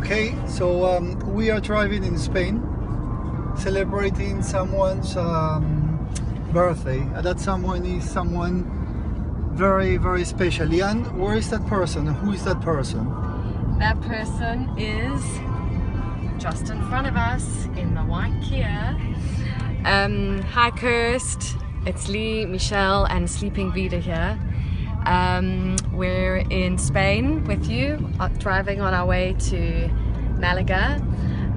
Okay, so we are driving in Spain, celebrating someone's birthday, and that someone is someone very, very special. Lian, where is that person? Who is that person? That person is just in front of us in the white Kia. Hi Kirst, it's Lee, Michelle and Sleeping Vida here. We're in Spain with you, driving on our way to Malaga,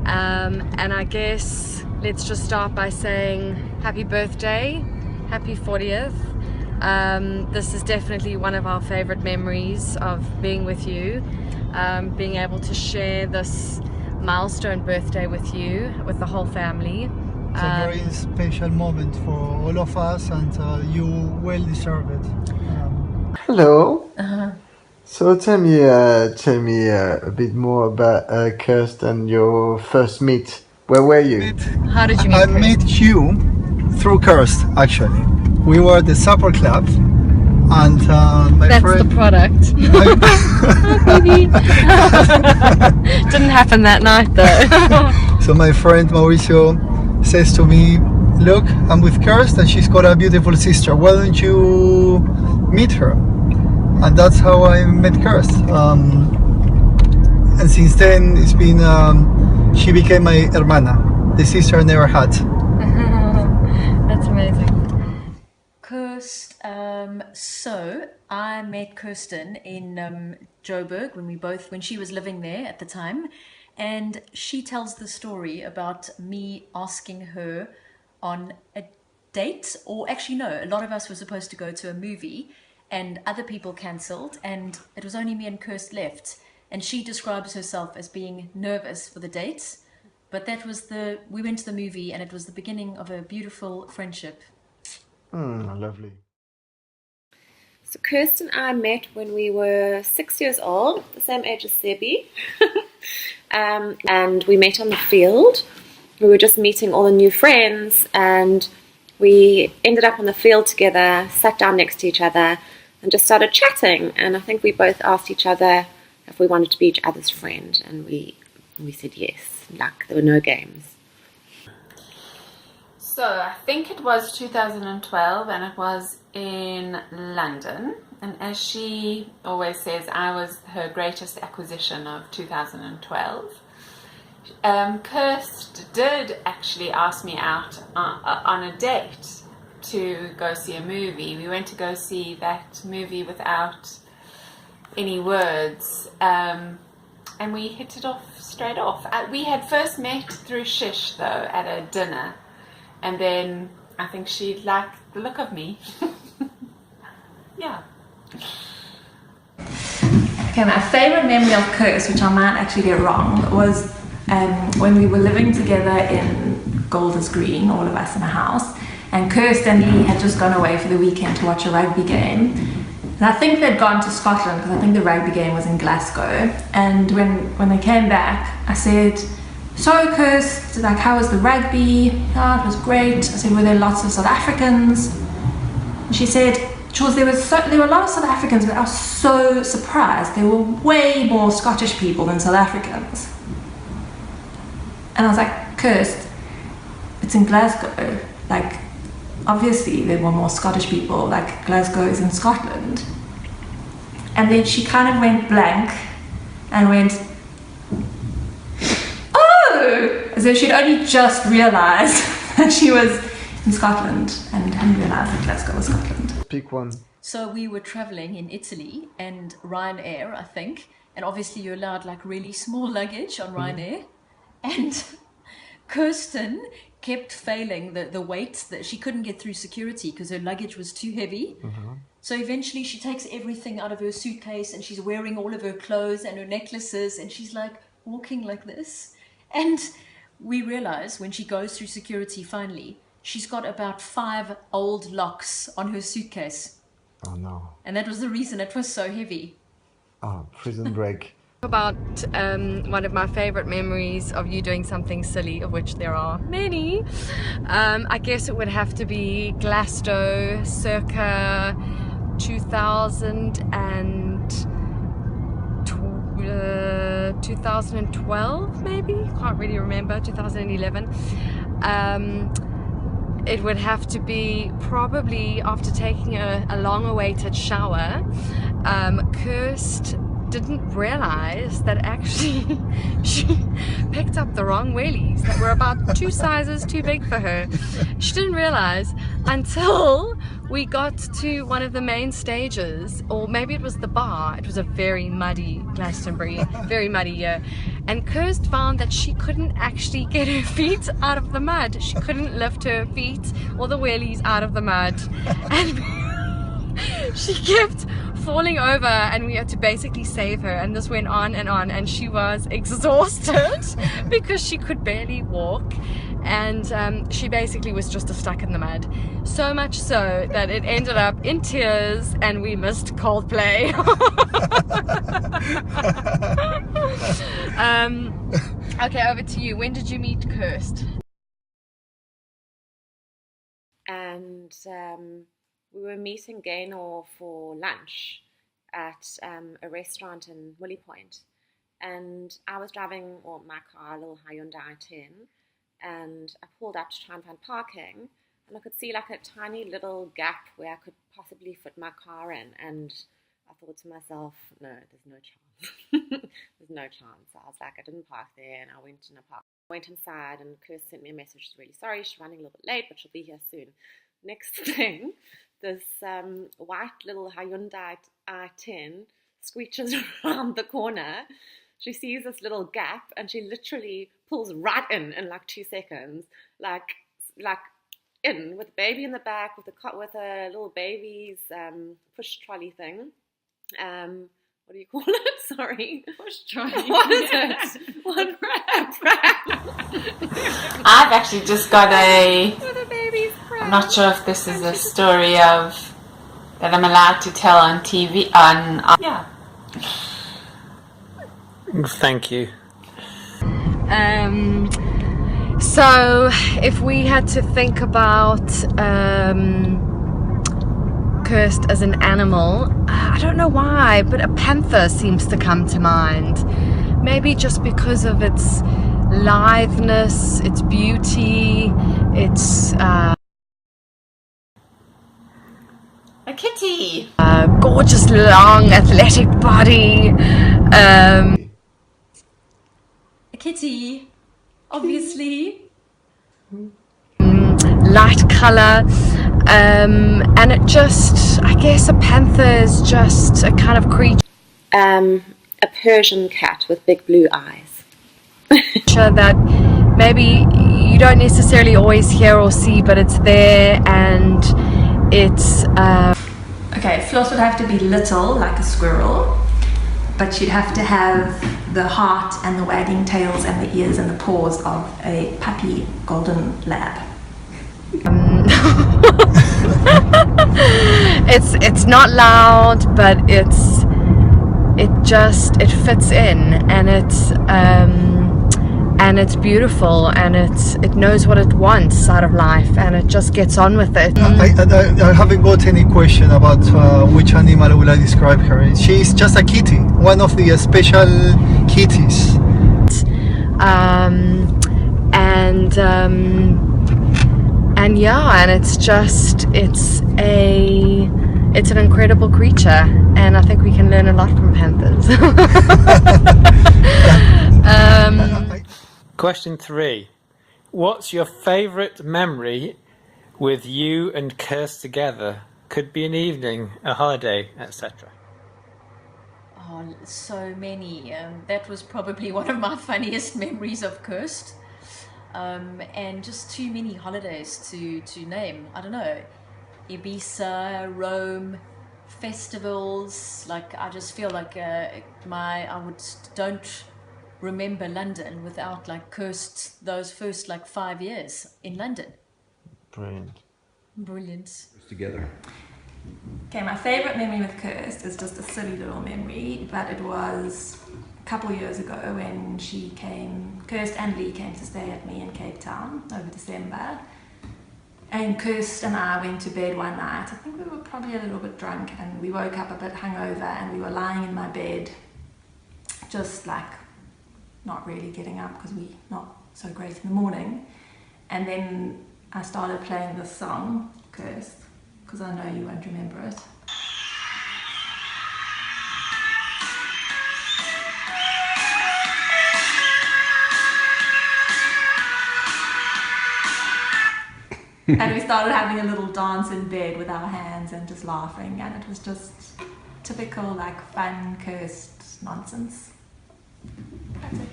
and I guess let's just start by saying happy birthday, happy 40th. This is definitely one of our favorite memories of being with you, being able to share this milestone birthday with you, with the whole family. It's a very special moment for all of us, and you well deserve it. Hello. So tell me a bit more about Kirst and your first meet. Where were you? How did you meet I Kirst? met you through Kirst, actually. We were at the supper club, and my That's friend... the product. Didn't happen that night though. So my friend Mauricio says to me, look, I'm with Kirst and she's got a beautiful sister. Why don't you meet her? And that's how I met Kirst. And since then, it's been, she became my hermana, the sister I never had. That's amazing. Kirst, so I met Kirsten in Joburg when she was living there at the time, and she tells the story about me asking her on a date, or actually no, a lot of us were supposed to go to a movie and other people cancelled and it was only me and Kirst left, and she describes herself as being nervous for the date, but we went to the movie and it was the beginning of a beautiful friendship. Lovely. So Kirst and I met when we were 6 years old, the same age as Sebi. And we met on the field. We were just meeting all the new friends and we ended up on the field together, sat down next to each other and just started chatting. And I think we both asked each other if we wanted to be each other's friend, and we said yes, like there were no games. So I think it was 2012 and it was in London, and as she always says, I was her greatest acquisition of 2012. Kirst did actually ask me out on a date to go see a movie. We went to go see that movie Without Any Words, and we hit it off straight off. We had first met through Shish though at a dinner, and then I think she liked the look of me. Yeah. Okay, my favourite memory of Kirst, which I might actually get wrong, was when we were living together in Golders Green, all of us in a house, and Kirst and Lee had just gone away for the weekend to watch a rugby game. And I think they'd gone to Scotland because I think the rugby game was in Glasgow. And when they came back, I said, so Kirst, like, how was the rugby? Oh, it was great. I said, were there lots of South Africans? And she said, Jules, there were a lot of South Africans, but I was so surprised. There were way more Scottish people than South Africans. And I was like, Kirst, it's in Glasgow. Like, obviously there were more Scottish people, like Glasgow is in Scotland. And then she kind of went blank and went, oh! As if she'd only just realised that she was in Scotland and hadn't realised that Glasgow was Scotland. Pick one. So we were traveling in Italy and Ryanair, I think, and obviously you're allowed like really small luggage on Ryanair, and Kirsten kept failing the weight, that she couldn't get through security because her luggage was too heavy. So eventually she takes everything out of her suitcase and she's wearing all of her clothes and her necklaces and she's like walking like this, and we realize when she goes through security finally, she's got about 5 old locks on her suitcase. Oh no. And that was the reason it was so heavy. Oh, prison break. About one of my favorite memories of you doing something silly, of which there are many. I guess it would have to be Glasgow circa 2000 and 2012 maybe, can't really remember, 2011. It would have to be probably after taking a long-awaited shower. Kirst didn't realize that actually she picked up the wrong wellies that were about 2 sizes too big for her. She didn't realize until we got to one of the main stages, or maybe it was the bar. It was a very muddy Glastonbury, very muddy year, and Kirst found that she couldn't actually get her feet out of the mud. She couldn't lift her feet or the wellies out of the mud, and she kept falling over, and we had to basically save her, and this went on, and she was exhausted because she could barely walk, and she basically was just stuck in the mud, so much so that it ended up in tears and we missed Coldplay. Okay, over to you. When did you meet Kirst? And we were meeting Gaynor for lunch at a restaurant in Willie Point, and I was driving my car, a little Hyundai i10, and I pulled up to try and find parking, and I could see like a tiny little gap where I could possibly fit my car in, and I thought to myself, no, there's no chance. There's no chance. So I was like, I didn't park there, and I went inside, and Kirst sent me a message. She's really sorry, she's running a little bit late, but she'll be here soon. Next thing, this white little Hyundai i10 screeches around the corner. She sees this little gap, and she literally pulls right in like 2 seconds, like in with the baby in the back, with a little baby's push trolley thing. What do you call it? Sorry. Push trolley. What is it? What I've actually just got with a baby's I'm not sure if this is a story of that I'm allowed to tell on TV. Yeah. Thank you. So if we had to think about Kirst as an animal, I don't know why, but a panther seems to come to mind. Maybe just because of its litheness, its beauty, its A kitty. gorgeous, long, athletic body. A kitty, obviously. Light color, and it just, I guess a panther is just a kind of creature a Persian cat with big blue eyes. that maybe you don't necessarily always hear or see, but it's there, and it's Okay, Floss would have to be little, like a squirrel, but she'd have to have the heart and the wagging tails and the ears and the paws of a puppy golden lab. it's not loud, but it fits in, and it's beautiful, and it knows what it wants out of life, and it just gets on with it. I haven't got any question about which animal will I describe her. She's just a kitty, one of the special kitties. And yeah, and it's an incredible creature, and I think we can learn a lot from panthers. Question 3. What's your favourite memory with you and Kirst together? Could be an evening, a holiday, etc. Oh, so many. That was probably one of my funniest memories of Kirst. And just too many holidays to name. I don't know, Ibiza, Rome, festivals. Like, I just feel like don't remember London without like Kirst, those first like 5 years in London. Brilliant. Together. Okay, my favourite memory with Kirst is just a silly little memory, but it was a couple of years ago when Kirst and Lee came to stay at me in Cape Town over December. And Kirst and I went to bed one night. I think we were probably a little bit drunk, and we woke up a bit hungover, and we were lying in my bed, just like not really getting up because we're not so great in the morning. And then I started playing this song, Kirst, because I know you won't remember it. And we started having a little dance in bed with our hands and just laughing, and it was just typical like fun Kirst nonsense. That's it.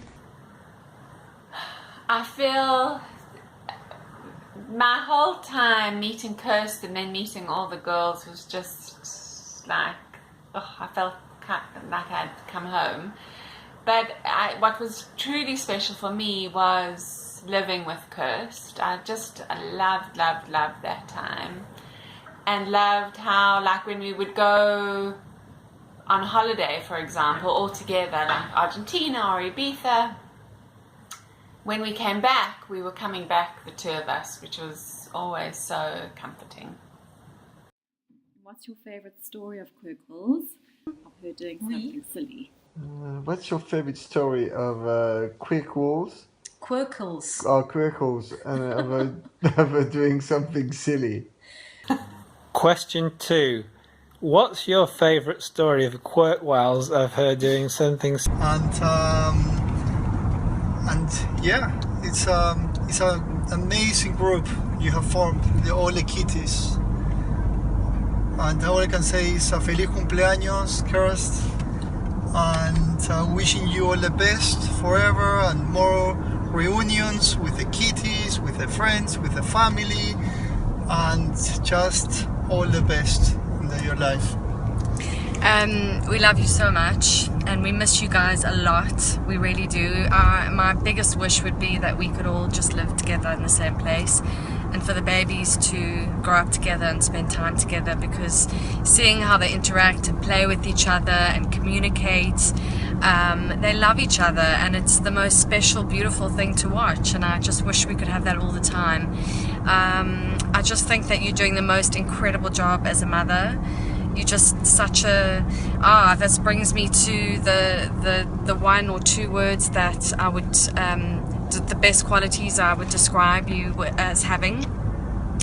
I feel my whole time meeting Kirst and then meeting all the girls was just like, oh, I felt like I'd come home. But what was truly special for me was living with Kirst. I loved that time, and loved how, like, when we would go on holiday, for example, all together, like Argentina or Ibiza, when we came back, we were coming back, the two of us, which was always so comforting. What's your favorite story of Quirkles? Of her doing something silly? What's your favorite story of Quirkles? Quirkles. Oh, Quirkles, and of her doing something silly. Question 2. What's your favourite story of Quirkwell's of her doing something silly? And yeah, it's an amazing group you have formed, all the kitties. And all I can say is feliz cumpleaños, Kirst, and wishing you all the best forever and more reunions with the kitties, with the friends, with the family, and just all the best in your life. We love you so much, and we miss you guys a lot. We really do. My biggest wish would be that we could all just live together in the same place, and for the babies to grow up together and spend time together, because seeing how they interact and play with each other and communicate, they love each other, and it's the most special, beautiful thing to watch, and I just wish we could have that all the time. I just think that you're doing the most incredible job as a mother. You're just such a... this brings me to the one or two words that I would... the best qualities I would describe you as having.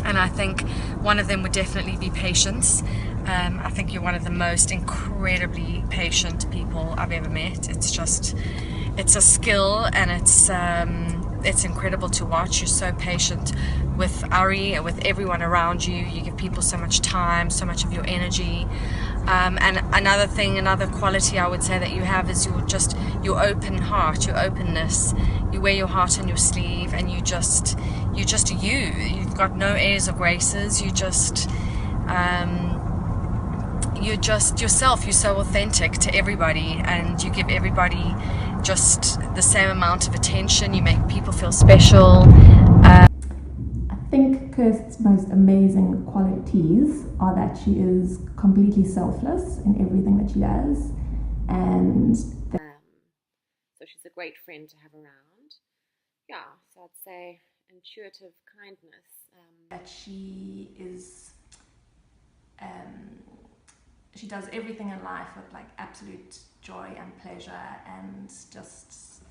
And I think one of them would definitely be patience. I think you're one of the most incredibly patient people I've ever met. It's just... it's a skill, and it's incredible to watch. You're so patient with Ari and with everyone around you. You give people so much time, so much of your energy. And another quality I would say that you have is your open heart, your openness. You wear your heart on your sleeve, and you're just you. You've got no airs or graces. You're just yourself. You're so authentic to everybody, and you give everybody just the same amount of attention. You make people feel special. I think Kirst's most amazing qualities are that she is completely selfless in everything that she does, and so she's a great friend to have around. Yeah, so I'd say intuitive kindness. That she is, she does everything in life with like absolute joy and pleasure and just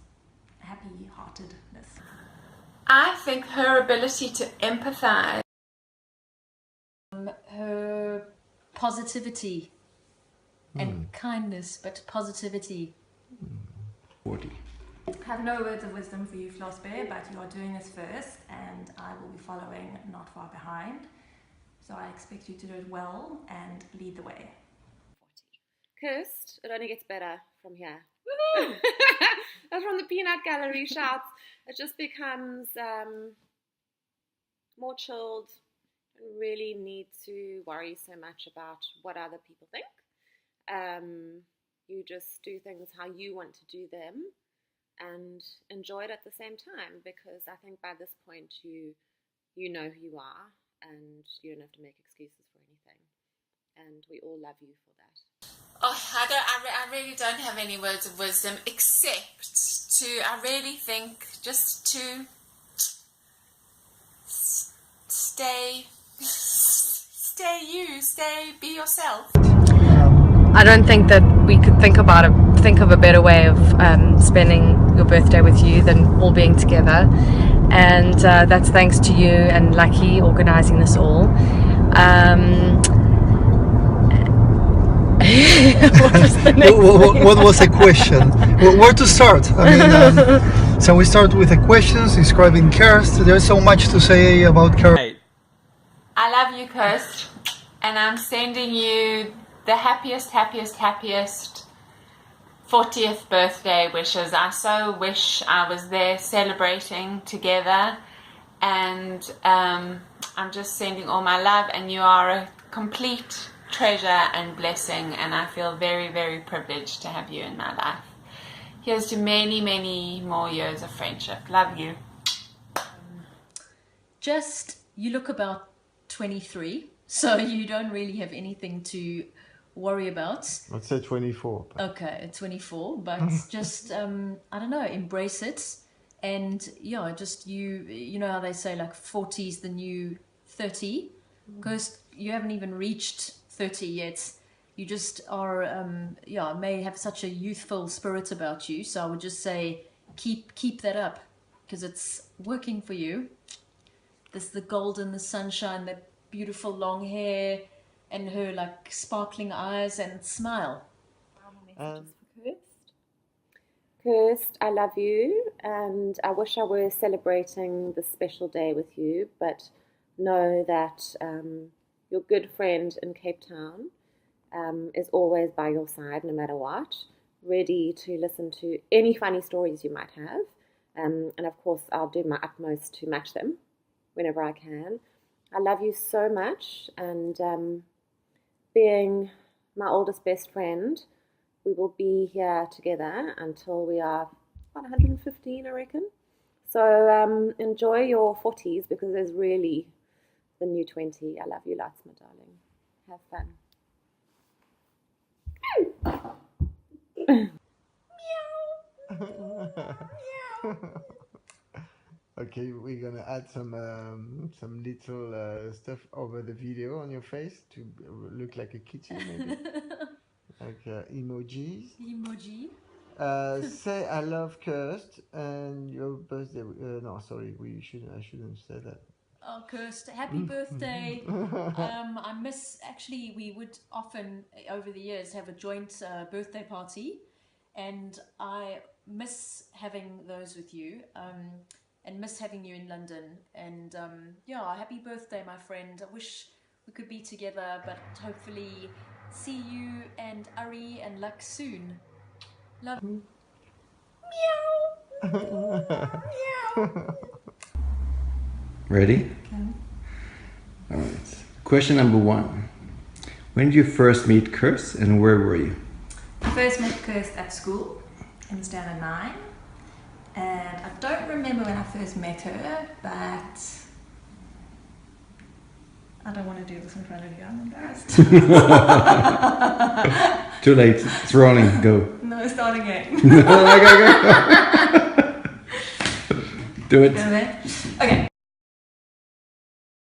happy-heartedness. I think her ability to empathize. Her positivity and kindness, but positivity. 40. I have no words of wisdom for you, Floss Bear, but you are doing this first, and I will be following not far behind. So I expect you to do it well and lead the way. Kirst, it only gets better from here. That's from the Peanut Gallery shouts. It just becomes more chilled. You don't really need to worry so much about what other people think. You just do things how you want to do them and enjoy it at the same time, because I think by this point you know who you are and you don't have to make excuses for anything. And we all love you for that. Oh, I really don't have any words of wisdom, except I really think just to stay you, be yourself. I don't think that we could think about think of a better way of spending your birthday with you than all being together, and that's thanks to you and Lucky organising this all. What was the question? Where to start? I mean, so we start with the questions describing Kirst. There's so much to say about Kirst. I love you, Kirst, and I'm sending you the happiest 40th birthday wishes. I so wish I was there celebrating together, and I'm just sending all my love, and you are a complete treasure and blessing, and I feel very, very privileged to have you in my life. Here's to many, many more years of friendship. Love you. You look about 23, so you don't really have anything to worry about. I'd say 24. Okay, 24, but just, I don't know, embrace it. And yeah, just you know how they say like 40 is the new 30, because you haven't even reached 30 yet. You just are, may have such a youthful spirit about you. So I would just say, keep that up, because it's working for you. There's the golden, the sunshine, that beautiful long hair, and her like sparkling eyes and smile. Kirst, I love you, and I wish I were celebrating this special day with you, but know that your good friend in Cape Town is always by your side no matter what, ready to listen to any funny stories you might have, and of course I'll do my utmost to match them whenever I can. I love you so much, and being my oldest best friend, we will be here together until we are about 115, I reckon. So enjoy your 40s, because there's really the new 20. I love you lots, my darling. Have fun. Okay, we're gonna add some little stuff over the video on your face to look like a kitty, maybe. Like emojis. Emoji. Say I love Kirst and your birthday. No, sorry, I shouldn't say that. Oh, Kirst, happy birthday. I miss, actually, we would often over the years have a joint birthday party, and I miss having those with you, and miss having you in London. And happy birthday, my friend. I wish we could be together, but hopefully see you and Ari and Luck soon. Love. Meow. Ready? Okay. All right. Question number 1. When did you first meet Kirst, and where were you? I first met Kirst at school in Standard 9, and I don't remember when I first met her, but I don't want to do this in front of you, I'm embarrassed. Too late, it's rolling, go. No, start again. Go. Do it. Okay.